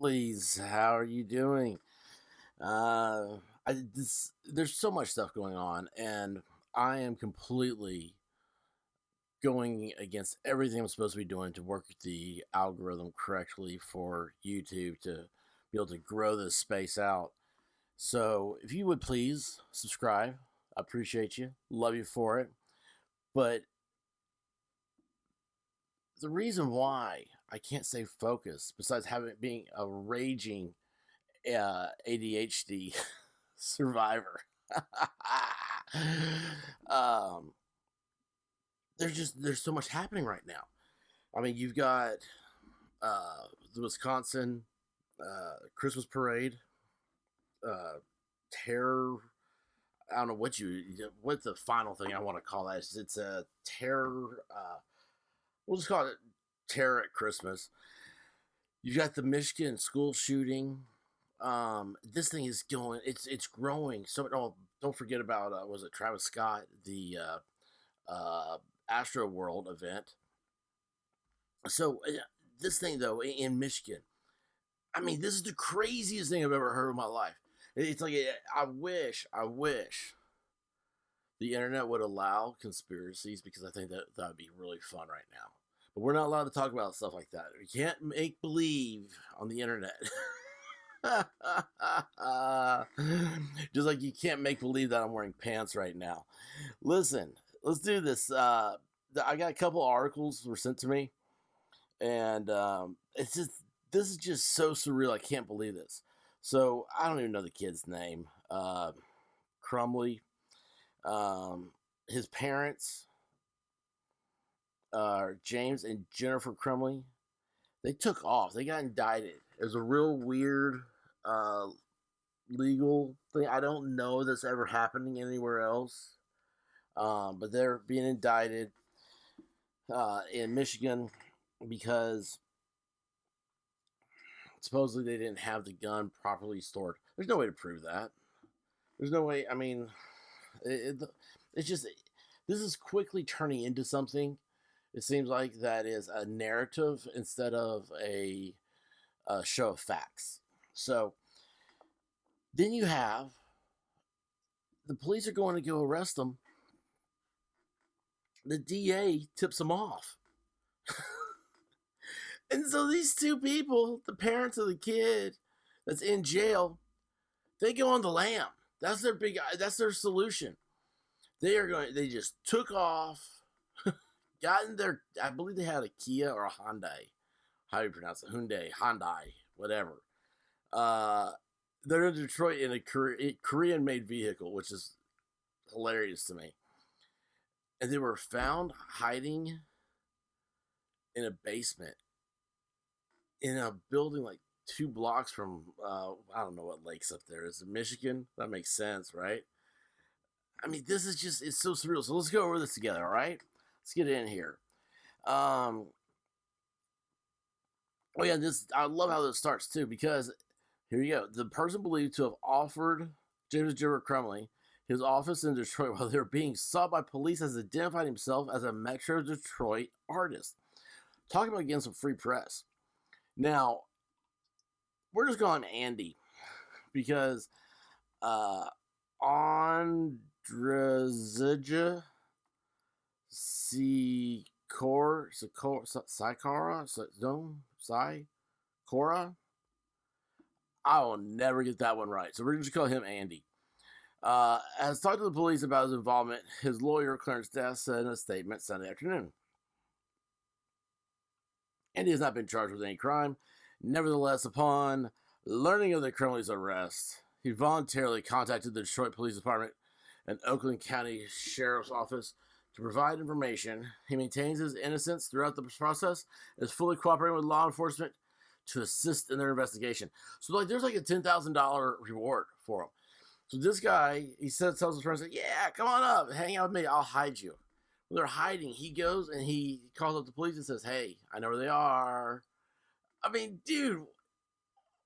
Crumbly's. How are you doing? There's so much stuff going on, and I am completely going against everything I'm supposed to be doing to work the algorithm correctly for YouTube to be able to grow this space out. So, if you would please subscribe, I appreciate you, love you for it. But the reason why I can't stay focused, besides having being a raging ADHD survivor. um, there's so much happening right now. I mean, you've got the Wisconsin Christmas parade, terror. I don't know what the final thing I want to call that. It's a terror. We'll just call it terror at Christmas. You've got the Michigan school shooting. This thing is going. It's growing. So don't forget about was it Travis Scott, the Astro World event. So this thing though in Michigan, I mean, this is the craziest thing I've ever heard in my life. It's like I wish the internet would allow conspiracies, because I think that would be really fun right now. But we're not allowed to talk about stuff like that. We can't make believe on the internet. Just like you can't make believe that I'm wearing pants right now. Listen, let's do this. I got a couple articles were sent to me, and this is just so surreal. I can't believe this. So I don't even know the kid's name. Crumbly. His parents, James and Jennifer Crumbly, they took off. They got indicted. It was a real weird legal thing. I don't know that's ever happening anywhere else. But they're being indicted in Michigan because supposedly they didn't have the gun properly stored. There's no way to prove that. There's no way. I mean, it's just, this is quickly turning into something. It seems like that is a narrative instead of a show of facts. So then you have the police are going to go arrest them. The DA tips them off. And so these two people, the parents of the kid that's in jail, they go on the lam. That's their solution. They just took off, got in their, I believe they had a Kia or a Hyundai. How do you pronounce it? Hyundai, whatever. They're in Detroit in a Korean-made vehicle, which is hilarious to me. And they were found hiding in a basement in a building like 2 blocks from, I don't know what lake's up there. Is it Michigan? That makes sense, right? I mean, this is just, it's so surreal. So let's go over this together, all right? Let's get in here. Oh yeah, I love how this starts too, because here you go. The person believed to have offered James Jibber Crumley his office in Detroit while they were being sought by police has identified himself as a Metro Detroit artist. Talking about getting some free press. Now, we're just calling him Andy because Andrzej Sikora. I will never get that one right, so we're just call him Andy. Has talked to the police about his involvement. His lawyer, Clarence Death, said in a statement Sunday afternoon. Andy has not been charged with any crime. Nevertheless, upon learning of the Crumley's arrest, he voluntarily contacted the Detroit Police Department and Oakland County Sheriff's Office to provide information. He maintains his innocence throughout the process and is fully cooperating with law enforcement to assist in their investigation. So, like, there's like a $10,000 reward for him. So this guy, he tells his friends, yeah, come on up, hang out with me, I'll hide you. When they're hiding, he goes and he calls up the police and says, hey, I know where they are. I mean, dude,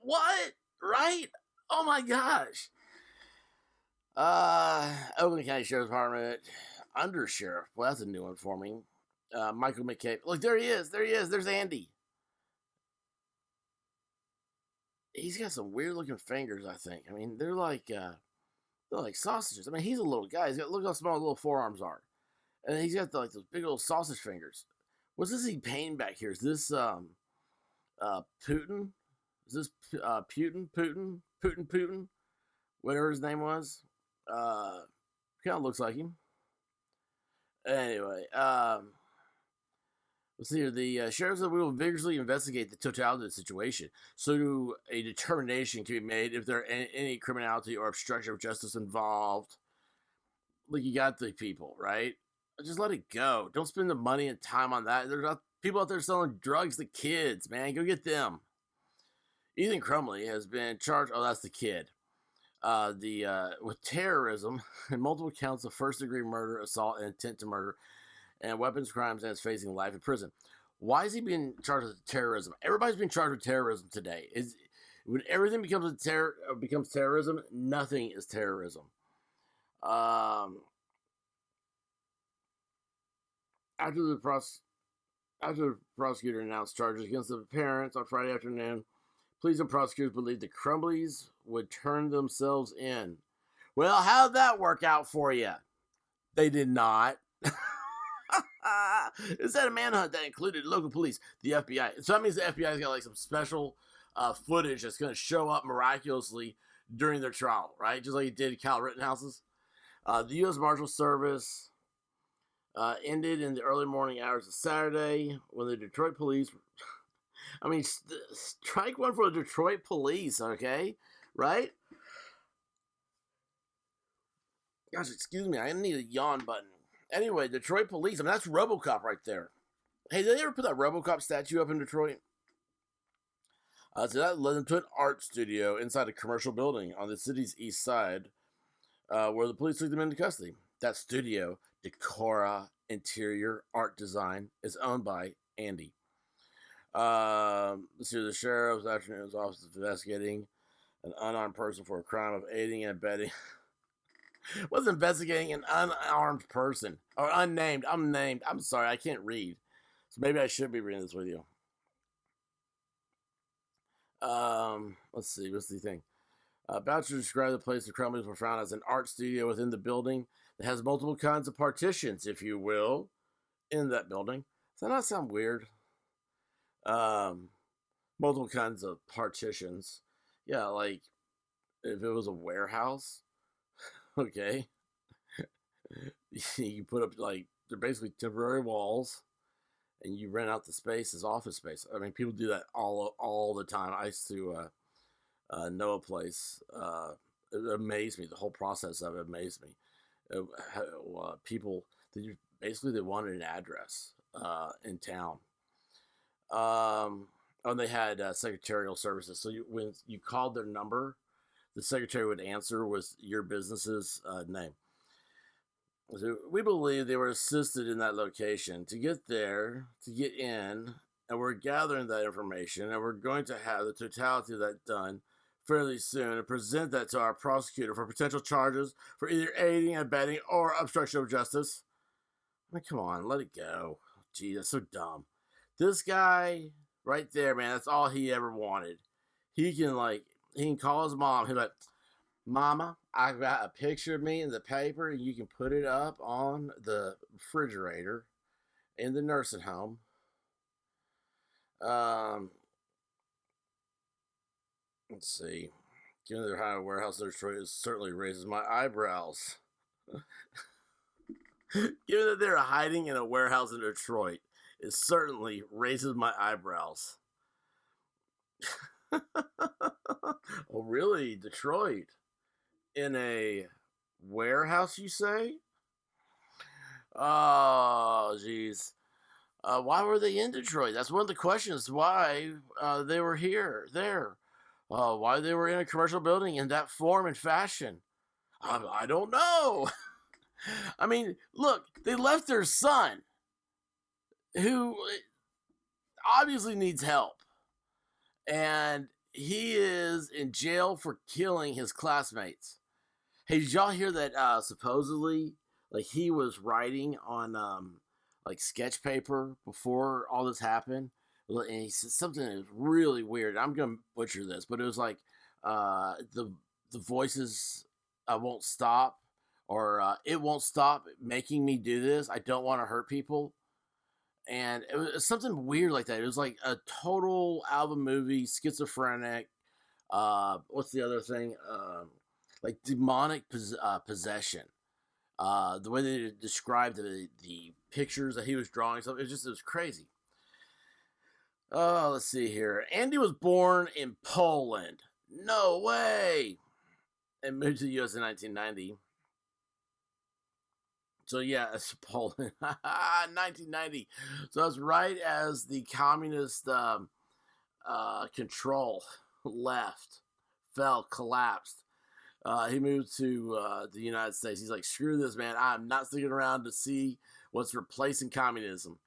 what? Right? Oh my gosh. Oakland County Sheriff's Department, Under Sheriff. Well, that's a new one for me. Michael McCabe. Look, there he is. There's Andy. he's got some weird looking fingers. I think. I mean, they're like sausages. I mean, he's a little guy. Look how small his little forearms are, and he's got like those big old sausage fingers. What's this he painting back here? Is this Putin? Is this Putin? Whatever his name was. Kind of looks like him. Anyway, let's see here. The sheriff said we will vigorously investigate the totality of the situation so a determination can be made if there are any criminality or obstruction of justice involved. Like, you got the people, right? Just let it go. Don't spend the money and time on that. There's people out there selling drugs to kids, man. Go get them. Ethan Crumbly has been charged. Oh, that's the kid. With terrorism and multiple counts of first-degree murder, assault, and intent to murder, and weapons crimes, and is facing life in prison. Why is he being charged with terrorism? Everybody's being charged with terrorism today. When everything becomes terrorism, nothing is terrorism. After the prosecutor announced charges against the parents on Friday afternoon, police and prosecutors believed the Crumblies would turn themselves in. Well, how'd that work out for you? They did not. It's a manhunt that included local police, the FBI. So that means the FBI's got like some special footage that's going to show up miraculously during their trial, right? Just like it did Kyle Rittenhouse's. The U.S. Marshal Service ended in the early morning hours of Saturday when the Detroit police... I mean, strike one for the Detroit police, okay? Right? Gosh, excuse me. I need a yawn button. Anyway, Detroit police. I mean, that's RoboCop right there. Hey, did they ever put that RoboCop statue up in Detroit? So that led them to an art studio inside a commercial building on the city's east side, where the police took them into custody. That studio, Decora Interior Art Design, is owned by Andy. Let's see, the sheriff's afternoon's office is investigating an unarmed person for a crime of aiding and abetting. Was investigating an unarmed person or unnamed. I'm sorry, I can't read, so maybe I should be reading this with you. Let's see, what's the thing? About to describe the place the Crumblies were found as an art studio within the building that has multiple kinds of partitions, if you will, in that building. Does that not sound weird? Multiple kinds of partitions. Yeah, like if it was a warehouse, okay. You put up, like, they're basically temporary walls, and you rent out the space as office space. I mean, people do that all the time. I used to know a place. It amazed me. The whole process of it amazed me. People, they wanted an address in town. And they had secretarial services. So when you called their number, the secretary would answer with your business's name. So we believe they were assisted in that location to get there, to get in, and we're gathering that information, and we're going to have the totality of that done fairly soon and present that to our prosecutor for potential charges for either aiding, abetting, or obstruction of justice. I mean, come on, let it go. Gee, that's so dumb. This guy right there, man, that's all he ever wanted. He can call his mom. He's like, Mama, I got a picture of me in the paper, and you can put it up on the refrigerator in the nursing home. Let's see. Given their high warehouse in Detroit certainly raises my eyebrows. Given that they're hiding in a warehouse in Detroit, it certainly raises my eyebrows. Oh, really? Detroit? In a warehouse, you say? Oh, jeez. Why were they in Detroit? That's one of the questions. Why they were there. Why they were in a commercial building in that form and fashion. I don't know. I mean, look, they left their son, who obviously needs help. And he is in jail for killing his classmates. Hey, did y'all hear that supposedly, like, he was writing on, like, sketch paper before all this happened? and he said something that was really weird. I'm gonna butcher this, but it was like the voices won't stop, or it won't stop making me do this. I don't want to hurt people, and it was something weird like that. It was like a total album movie, schizophrenic. What's the other thing? Like demonic possession. The way they described the pictures that he was drawing, stuff, it was crazy. Oh, let's see here. Andy was born in Poland. No way. And moved to the U.S. in 1990. So yeah, it's Poland. 1990. So that's right as the communist control left, fell, collapsed. He moved to the United States. He's like, screw this, man. I'm not sticking around to see what's replacing communism.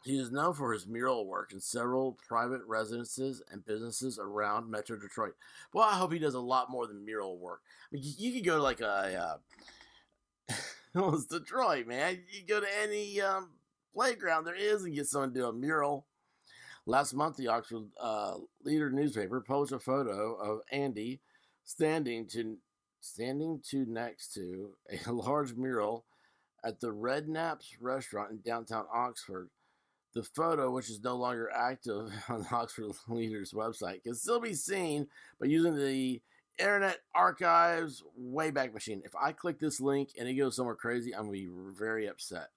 He is known for his mural work in several private residences and businesses around Metro Detroit. Well, I hope he does a lot more than mural work. I mean, you could go to like well, it's Detroit, man. You go to any playground there is and get someone to do a mural. Last month, the Oxford Leader newspaper published a photo of Andy standing next to a large mural at the Red Naps restaurant in downtown Oxford. The photo, which is no longer active on the Oxford Leader's website, can still be seen by using the Internet Archive's Wayback Machine. If I click this link and it goes somewhere crazy, I'm going to be very upset.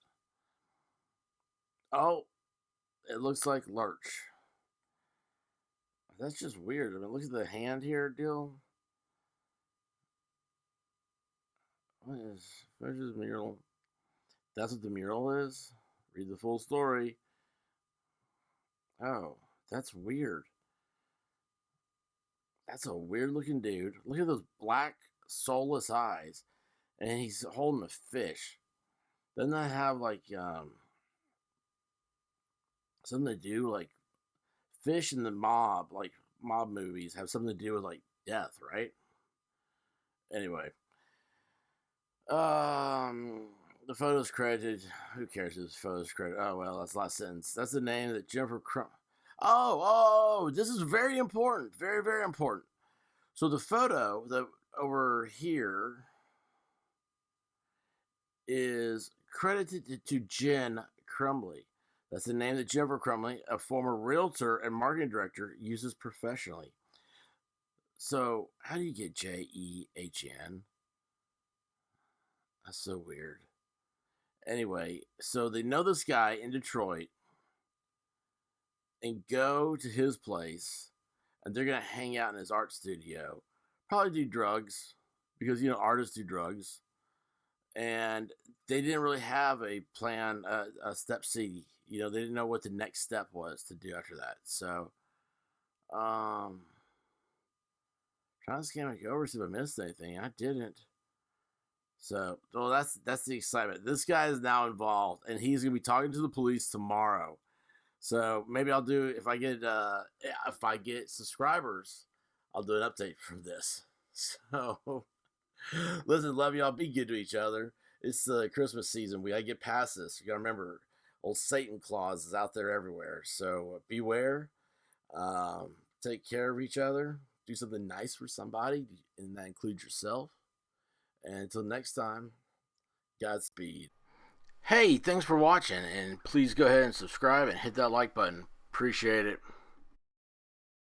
Oh, it looks like Lurch. That's just weird. I mean, look at the hand here deal. What is Lurch's mural? That's what the mural is? Read the full story. Oh, that's weird. That's a weird looking dude. Look at those black, soulless eyes. And he's holding a fish. Doesn't that have like something to do, like fish in the mob, like mob movies have something to do with like death, right? Anyway. The photo's credited. Who cares if the photo's credited? Oh, well, that's the last sentence. That's the name that Jennifer Oh, this is very important. Very, very important. So the photo that over here is credited to Jen Crumbly. That's the name that Jennifer Crumbly, a former realtor and marketing director, uses professionally. So how do you get Jehn? That's so weird. Anyway, so they know this guy in Detroit and go to his place, and they're going to hang out in his art studio. Probably do drugs, because, artists do drugs. And they didn't really have a plan, a step C. They didn't know what the next step was to do after that. So, trying to scan it over, see if I missed anything. I didn't. So, well, that's the excitement. This guy is now involved, and he's gonna be talking to the police tomorrow. So maybe I'll do if I get subscribers, I'll do an update from this. So, listen, love y'all. Be good to each other. It's the Christmas season. We gotta get past this. You gotta remember, old Satan Claus is out there everywhere. So beware. Take care of each other. Do something nice for somebody, and that includes yourself. And until next time, Godspeed. Hey, thanks for watching, and please go ahead and subscribe and hit that like button. Appreciate it.